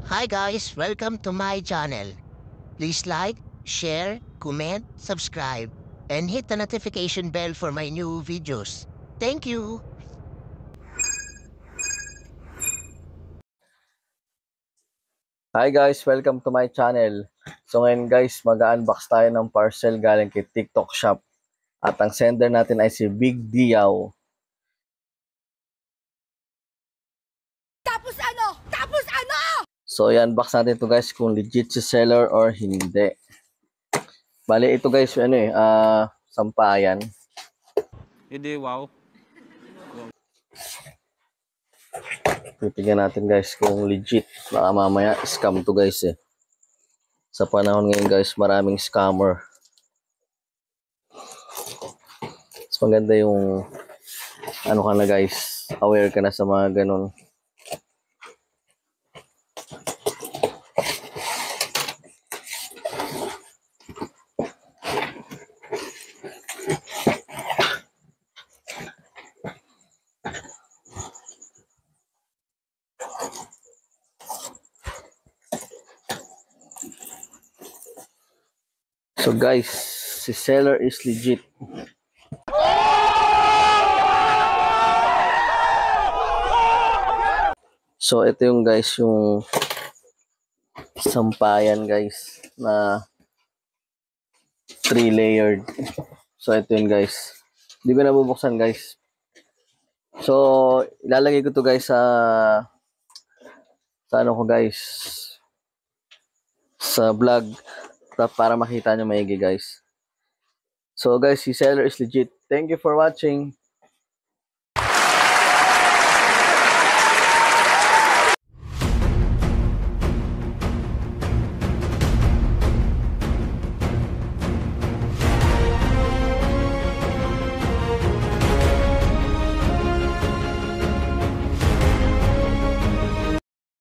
Hi guys, welcome to my channel. Please like, share, comment, subscribe, and hit the notification bell for my new videos. Thank you! Hi guys, welcome to my channel. So ngayon guys, mag-unbox tayo ng parcel galing kay TikTok Shop. At ang sender natin ay si Big Diaw. Tapos ano? Tapos ano? So i-unbox natin to guys kung legit si seller or hindi. Bali ito guys, sampayan. Hindi, wow. Titignan natin guys kung legit. Baka mamaya scam to guys eh. Sa panahon ngayon guys, maraming scammer. Mas maganda yung ano ka na guys, aware ka na sa mga ganun. So guys, si seller is legit. So ito yung guys yung sampayan guys na 3-layered. So ito yun guys. Hindi ko na bubuksan guys. So ilalagay ko to guys sa ano ko guys, sa vlog para makita nyo maigi guys. So guys, si seller is legit. Thank you for watching.